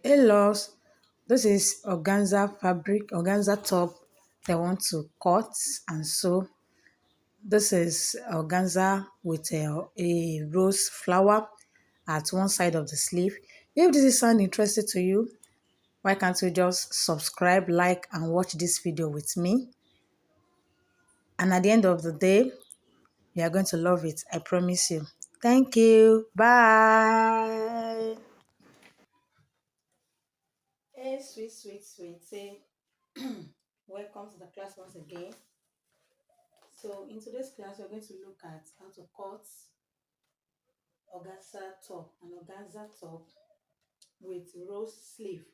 Hey loves, this is organza fabric, organza top they want to cut and sew. This is organza with a rose flower at one side of the sleeve. If this is sound interesting to you, why can't you just subscribe, like, and watch this video with me? And at the end of the day, you are going to love it. I promise you. Thank you. Bye. Hey, sweet, sweet, sweet. Say, welcome to the class once again. So in today's class, we're going to look at how to cut organza top, an organza top with rose sleeve.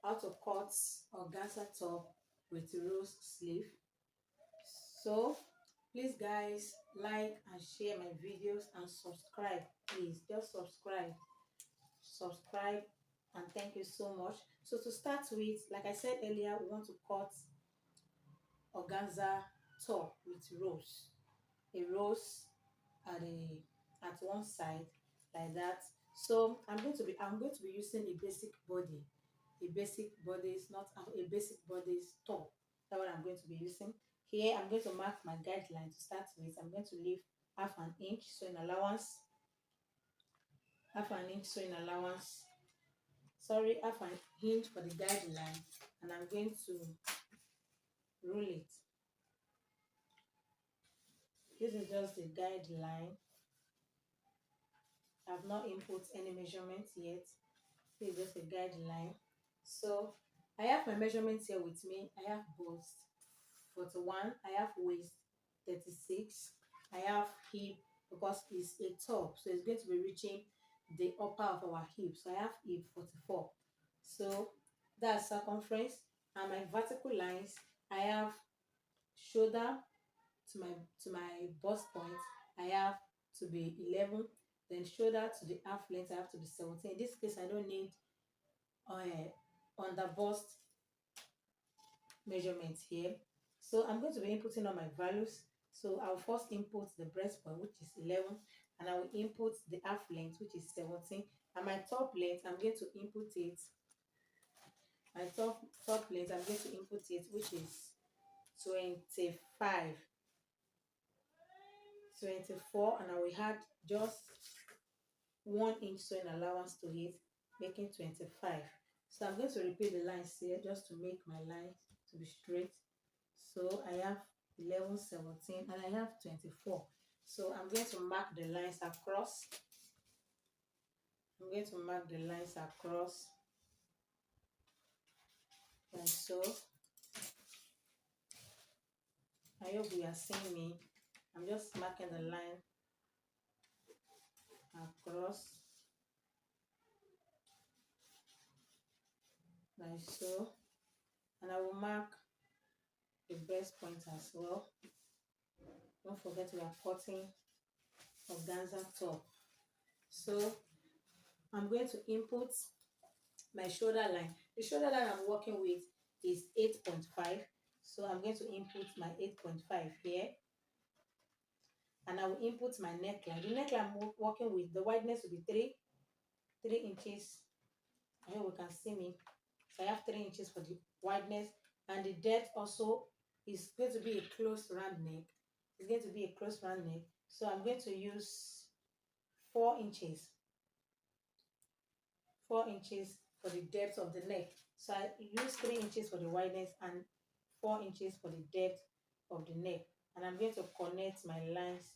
How to cut organza top with rose sleeve. So please guys, like and share my videos and subscribe. Please just subscribe, and thank you so much. So to start with, like I said earlier, we want to cut organza top with rose. A rose at a at one side like that. So I'm going to be using a basic body. A basic body is not a basic body is top. That's what I'm going to be using. Here I'm going to mark my guideline to start with. I'm going to leave half an inch sewing allowance, half an inch sewing allowance, sorry, half an inch for the guideline, and I'm going to roll it. This is just the guideline. I've not input any measurements yet. This is just a guideline. So I have my measurements here with me. I have bust 41, I have waist 36, I have hip because it's a top, so it's going to be reaching the upper of our hip. So I have hip 44. So that's circumference, and my vertical lines, I have shoulder to my bust point, I have to be 11, then shoulder to the half length I have to be 17. In this case I don't need under bust measurements here. So I'm going to be inputting all my values. So I'll first input the breast point, which is 11, and I will input the half length, which is 17, and my top length I'm going to input it. My top length I'm going to input it, which is 25, 24, and I will add just 1 inch sewing allowance to it, making 25. So I'm going to repeat the lines here just to make my lines to be straight. So I have 11, 17, and I have 24. So I'm going to mark the lines across. I'm going to mark the lines across like so. I hope you are seeing me. I'm just marking the line across like so, and I will mark the breast point as well. Don't forget we are cutting organza top. So I'm going to input my shoulder line. The shoulder line I'm working with is 8.5. So I'm going to input my 8.5 here. And I will input my neckline. The neckline I'm working with, the wideness will be 3 inches. I hope you can see me. So I have 3 inches for the wideness. And the depth also is going to be a close round neck. It's going to be a close round neck. So I'm going to use 4 inches. 4 inches for the depth of the neck. So I use 3 inches for the wideness and 4 inches for the depth of the neck. And I'm going to connect my lines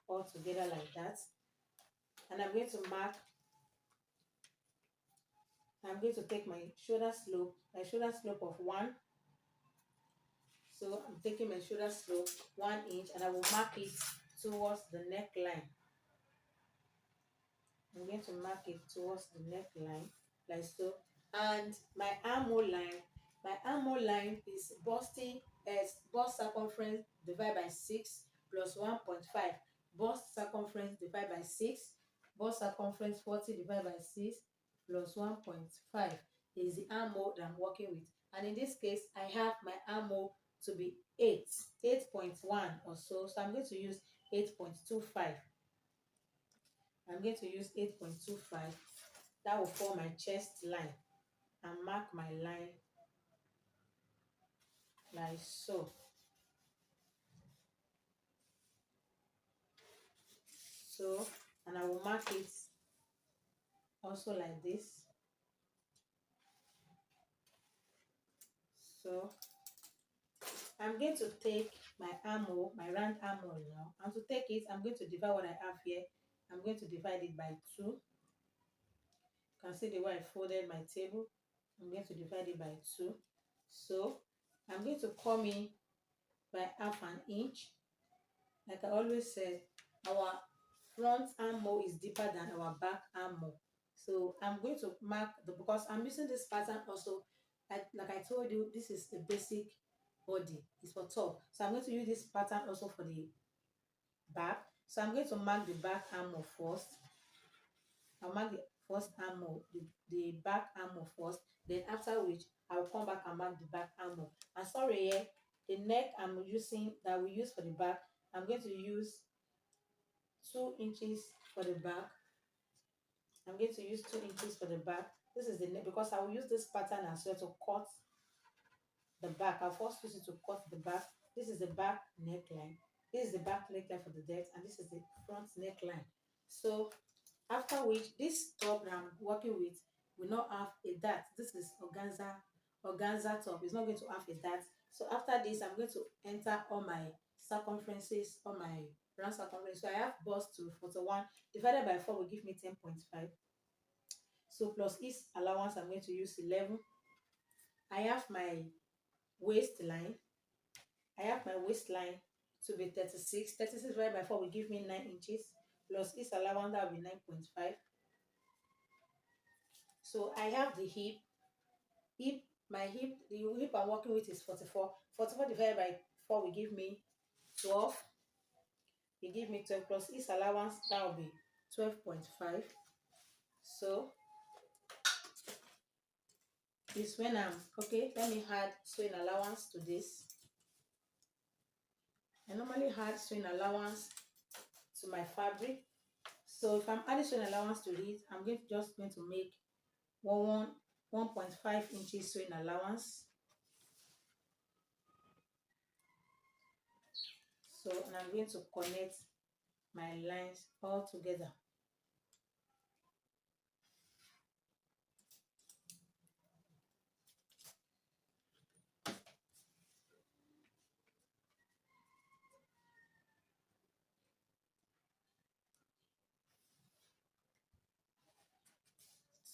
all together like that. And I'm going to mark, I'm going to take my shoulder slope of 1. So I'm taking my shoulder slope 1 inch, and I will mark it towards the neckline. I'm going to mark it towards the neckline like so. And my armhole line is busting as bust circumference divided by 6 plus 1.5. Bust circumference divided by 6, bust circumference 40 divided by 6 plus 1.5 is the armhole that I'm working with. And in this case, I have my armhole to be 8.1 or so. So I'm going to use 8.25. I'm going to use 8.25. That will form my chest line. and mark my line like so. So, and I will mark it also like this. So I'm going to take my armhole, my round armhole now, and to take it, I'm going to divide what I have here. I'm going to divide it by 2. You can see the way I folded my table. I'm going to divide it by 2. So I'm going to come in by half an inch. Like I always said, our front armhole is deeper than our back armhole. So I'm going to mark because I'm using this pattern also. Like I told you, this is the basic body. It's for top. So I'm going to use this pattern also for the back. So I'm going to mark the back armhole first. I'll mark the first armhole, the back armhole first. Then after which I'll come back and mark the back armhole. And sorry here, the neck I'm using that we use for the back, I'm going to use 2 inches for the back. I'm going to use 2 inches for the back. This is the neck because I will use this pattern as well to cut the back. I'll first use it to cut the back. This is the back neckline. This is the back neckline for the depth, and this is the front neckline. So after which this top that I'm working with will not have a dart. This is organza top. It's not going to have a dart. So after this, I'm going to enter all my circumferences, all my round circumference. So I have bust to 41 divided by 4 will give me 10.5. So plus each allowance, I'm going to use 11. I have my waistline. I have my waistline to be 36. 36 divided by 4 will give me 9 inches. Plus each allowance, that will be 9.5. So I have the hip. My hip, the hip I'm working with is 44. 44 divided by 4 will give me 12. It give me 12 plus each allowance, that will be 12.5. So this when I'm okay, let me add sewing allowance to this. I normally add sewing allowance to my fabric. So if I'm adding sewing allowance to it, I'm just going to make 1.5 inches sewing allowance. So, and I'm going to connect my lines all together.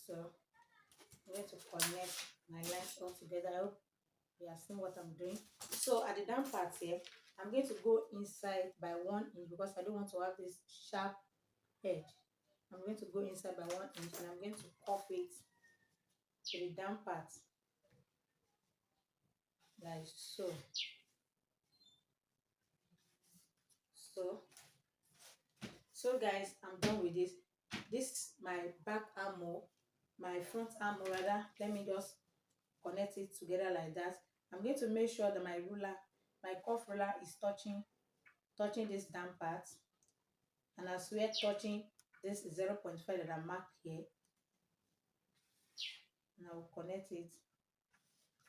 So I'm going to connect my lines all together. I hope you are seeing what I'm doing. So at the down part here, I'm going to go inside by 1 inch because I don't want to have this sharp edge. I'm going to go inside by 1 inch and I'm going to cuff it to the down part like so. So guys, I'm done with this. This is my back armhole, my front armhole rather. Let me just connect it together like that. I'm going to make sure that my ruler, my cuff ruler is touching this down part, and as we're touching this 0.5 that I marked here, and I will connect it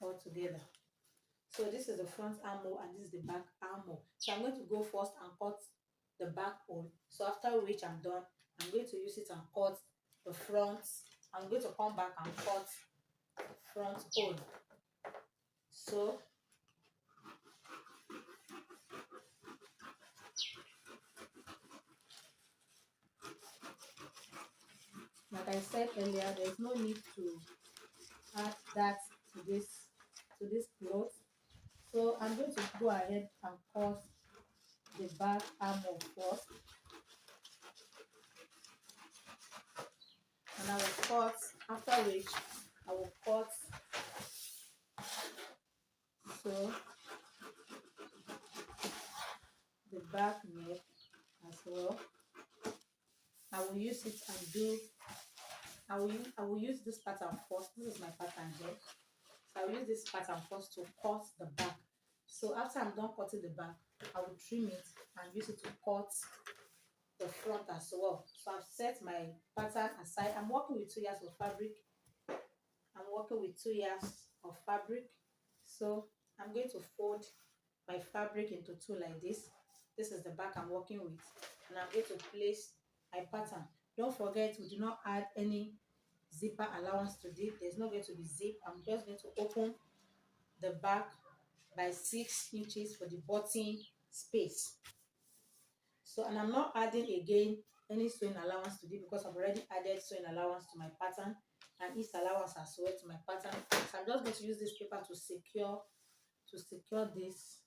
all together. So this is the front armhole and this is the back armhole. So I'm going to go first and cut the back hole. So after which I'm done, I'm going to use it and cut the front. I'm going to come back and cut front hole. So like I said earlier, there's no need to add that to this cloth. So I'm going to go ahead and cut the back armhole first. And I will cut, after which I will cut so the back neck as well. I will use it and do I will use this pattern first. This is my pattern here. So I will use this pattern first to cut the back. So after I'm done cutting the back, I will trim it and use it to cut the front as well. So I've set my pattern aside. I'm working with 2 yards of fabric. I'm working with 2 yards of fabric. So I'm going to fold my fabric into two like this. This is the back I'm working with, and I'm going to place my pattern. Don't forget, we do not add any zipper allowance to this. There's not going to be zip. I'm just going to open the back by 6 inches for the button space. So, and I'm not adding again any sewing allowance to this because I've already added sewing allowance to my pattern and east allowance as well to my pattern. So I'm just going to use this paper to secure this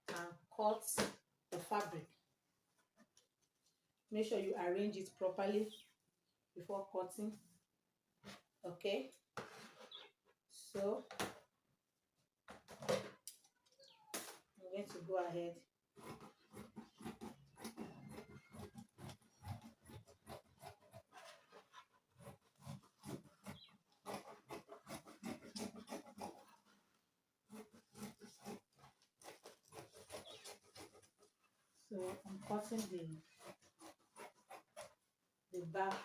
and cut the fabric. Make sure you arrange it properly before cutting. Okay, so I'm going to go ahead. So I'm cutting the back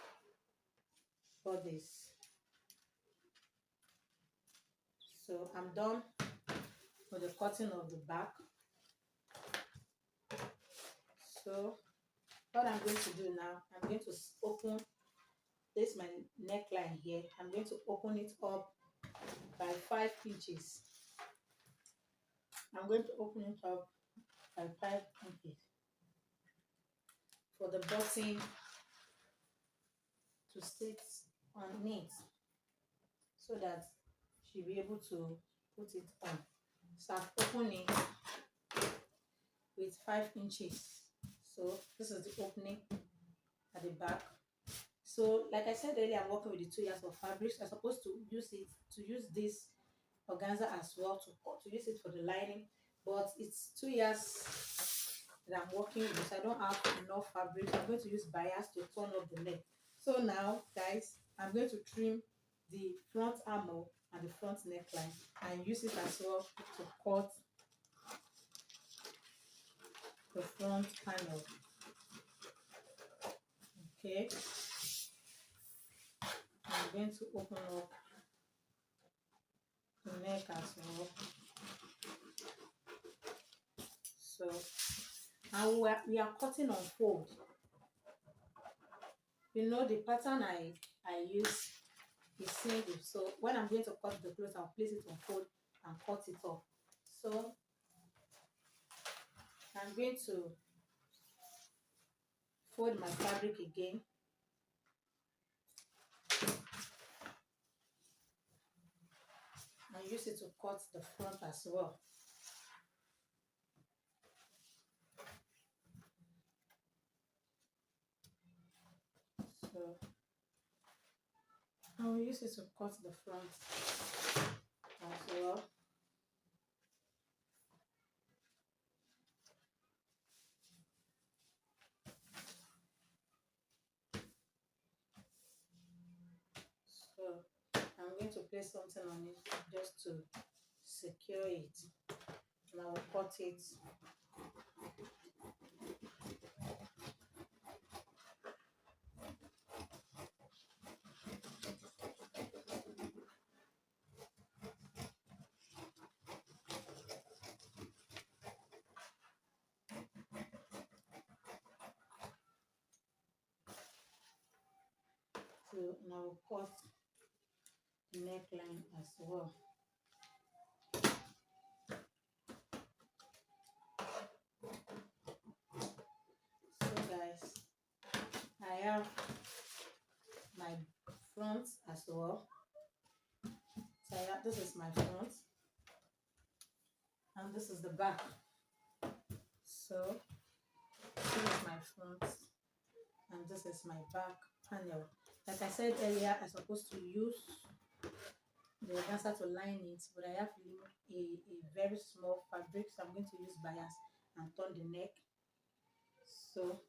bodice. So I'm done for the cutting of the back. So what I'm going to do now, I'm going to open this my neckline here. I'm going to open it up by 5 inches. I'm going to open it up by 5 inches for the button to sit on it, so that she'll be able to put it on. So I've opened it with 5 inches. So this is the opening at the back. So like I said earlier, I'm working with the 2 yards of fabric. So I'm supposed to use this organza as well to use it for the lining, but it's 2 yards that I'm working with, so I don't have enough fabric. So I'm going to use bias to turn up the neck. So now guys, I'm going to trim the front armhole and the front neckline and use it as well to cut the front panel. Okay, I'm going to open up the neck as well. So, and we are cutting on fold. You know, the pattern I use is single. So when I'm going to cut the clothes, I'll place it on fold and cut it off. So I'm going to fold my fabric again. And use it to cut the front as well. So I will use it to cut the front as well. So I'm going to place something on it just to secure it, and I will cut it. So now we'll cut the neckline as well. So guys, I have my front as well. So this is my front and this is the back. So this is my front and this is my back panel. Like I said earlier, I'm supposed to use the organza to line it, but I have a very small fabric, so I'm going to use bias and turn the neck. So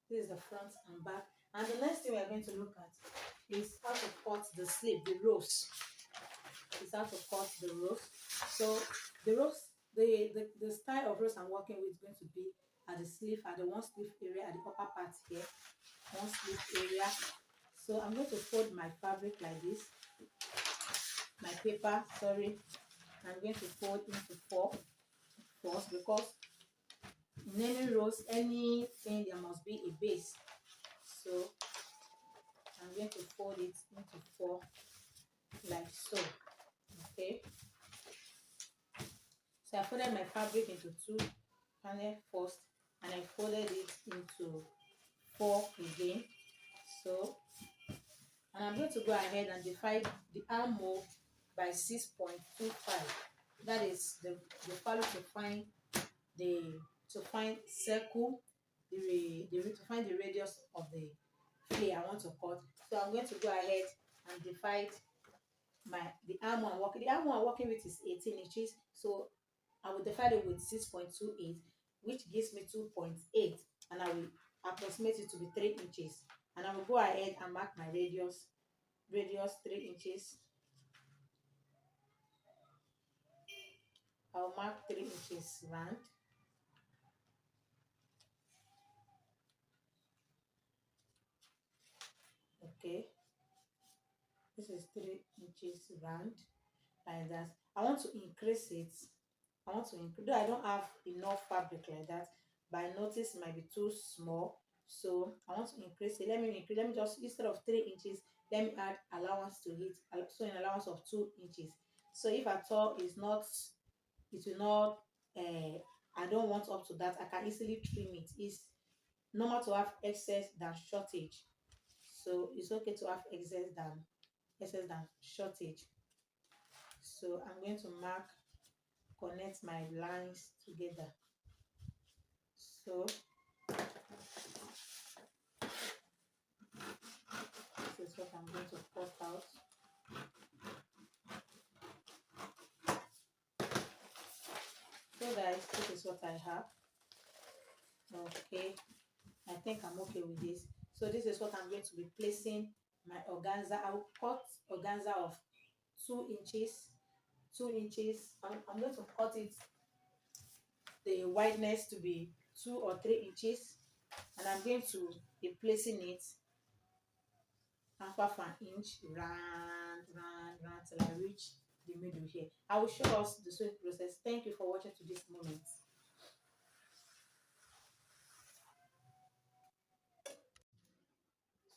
this is the front and back. And the next thing we are going to look at is how to cut the sleeve, the rows. Is how to cut the rows. So the rows, the style of rows I'm working with is going to be at the sleeve, at the one sleeve area, at the upper part here, one sleeve area. So I'm going to fold my fabric like this, my paper, sorry. I'm going to fold into four first, because in any rows, anything, there must be a base. So I'm going to fold it into four like so. Okay, so I folded my fabric into two panel first, and I folded it into four again. So, and I'm going to go ahead and divide the armhole by 6.25. That is the value to find the circle, to find the radius of the flare I want to cut. So I'm going to go ahead and divide the armhole I'm working. The armhole I'm working with is 18 inches. So I will divide it with 6.28, which gives me 2.8, and I will approximate it to be 3 inches. And I will go ahead and mark my radius 3 inches. I'll mark 3 inches round. Okay, this is 3 inches round, like that. I want to increase it. Though I don't have enough fabric like that, but I notice it might be too small. So I want to increase it. Let me just, instead of 3 inches, let me add allowance to it. So an allowance of 2 inches. So if at all it will not, I don't want up to that, I can easily trim it. It's normal to have excess than shortage. So it's okay to have excess than shortage. So I'm going to connect my lines together. So this is what I'm going to cut out. So guys, this is what I have. Okay, I think I'm okay with this. So this is what I'm going to be placing my organza. I will cut organza of 2 inches. 2 inches. I'm going to cut it, the wideness to be 2 or 3 inches, and I'm going to be placing it half an inch round till I reach the middle here. I will show us the sewing process. Thank you for watching to this moment.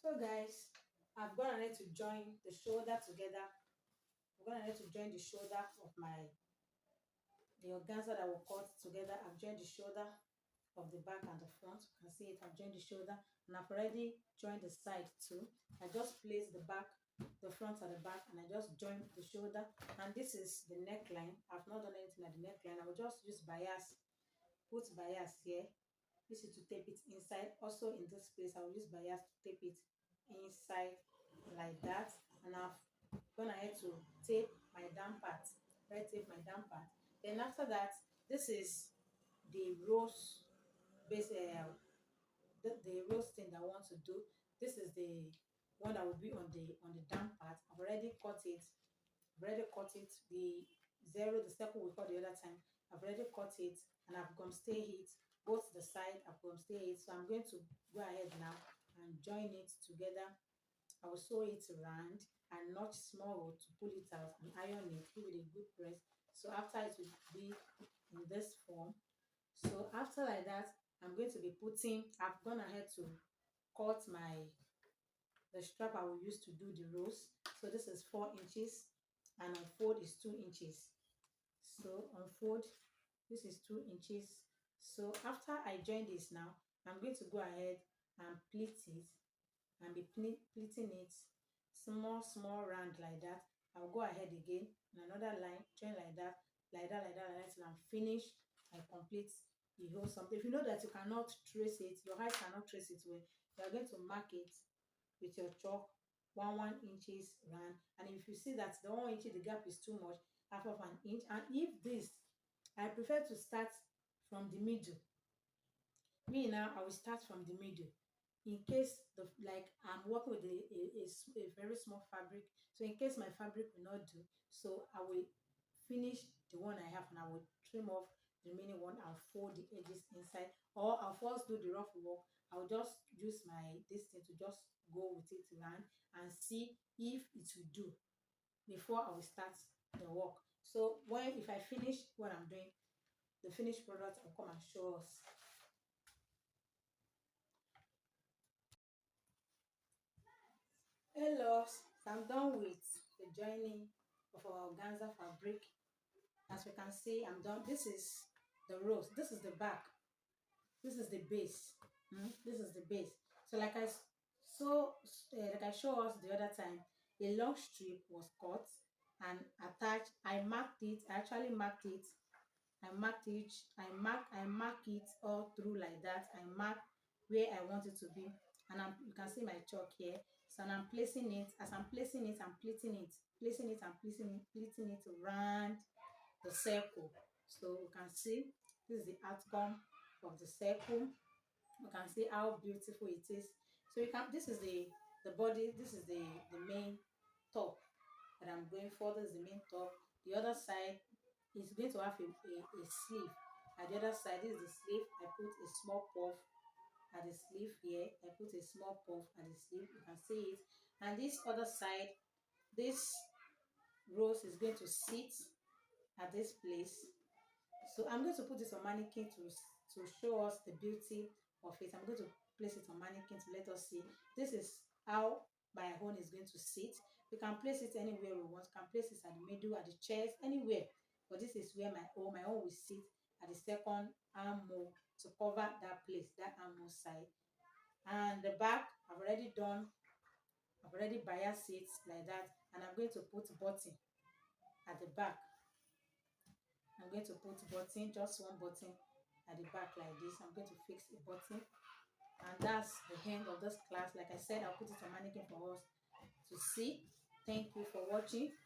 So guys, I've gone ahead to join the shoulder together. I'm going ahead to join the shoulder of the organza that will cut together. I've joined the shoulder of the back and the front. You can see it. I've joined the shoulder, and I've already joined the side too. I just place the back, the front and the back, and I just join the shoulder. And this is the neckline. I've not done anything at the neckline. I will just use bias, put bias here. This is to tape it inside. Also in this place, I will use bias to tape it inside like that. And I've gone ahead to tape my down part. Right, tape my down part. Then after that, this is the rose base, the rose thing that I want to do. This is the one that will be on the down part. I've already cut it. The zero, the circle we cut the other time. I've already cut it, and I've gum stay it both the side. I've gum stay it. So I'm going to go ahead now and join it together. I will sew it round and notch small to pull it out and iron it. Give it a good press. So after it will be in this form. So after like that, I'm going to be I've gone ahead to cut the strap I will use to do the rows. So this is 4 inches, and unfold is 2 inches. So unfold, this is 2 inches. So after I join this now, I'm going to go ahead and pleat it, and be pleating it small round like that. I'll go ahead again in another line, join like that, till I'm finished. I complete the whole something. If you know that you cannot trace it, your eyes cannot trace it well, you are going to mark it with your chalk 1 inches round. And if you see that the 1 inch, the gap is too much, half of an inch. And if this, I prefer to start from the middle. Me now, I will start from the middle, in case like I'm working with a very small fabric. So in case my fabric will not do, so I will finish the one I have, and I will trim off the remaining one I'll fold the edges inside, or I'll first do the ruffle work. I'll just use my this thing to just go with it around and see if it will do before I will start the work. So if I finish what I'm doing, the finished product, I'll come and show us. Hello, so I'm done with the joining of our organza fabric. As we can see, I'm done. This is the rose, this is the back, this is the base. This is the base. So like I showed us the other time, a long strip was cut and attached. I marked it. I actually marked it. I mark it all through like that. I mark where I want it to be, and you can see my chalk here. So I'm placing it. As I'm placing it, I'm pleating it, placing it, and pleating it around the circle. So you can see this is the outcome of the circle. You can see how beautiful it is. So you can, this is the body, this is the main top that I'm going for. This is the main top. The other side is going to have a sleeve. At the other side, this is the sleeve. I put a small puff at the sleeve here. I put a small puff at the sleeve. You can see it. And this other side, this rose is going to sit at this place. So I'm going to put this on mannequin to show us the beauty of it. I'm going to place it on mannequin to let us see. This is how my own is going to sit. We can place it anywhere we want. We can place it at the middle, at the chest, anywhere. But this is where my own will sit at the second armhole to cover that place, that armhole side. And the back, I've already biased it like that. And I'm going to put button at the back. I'm going to put button, just one button at the back like this. I'm going to fix a button, and that's the end of this class. Like I said, I'll put it on mannequin for us to see. Thank you for watching.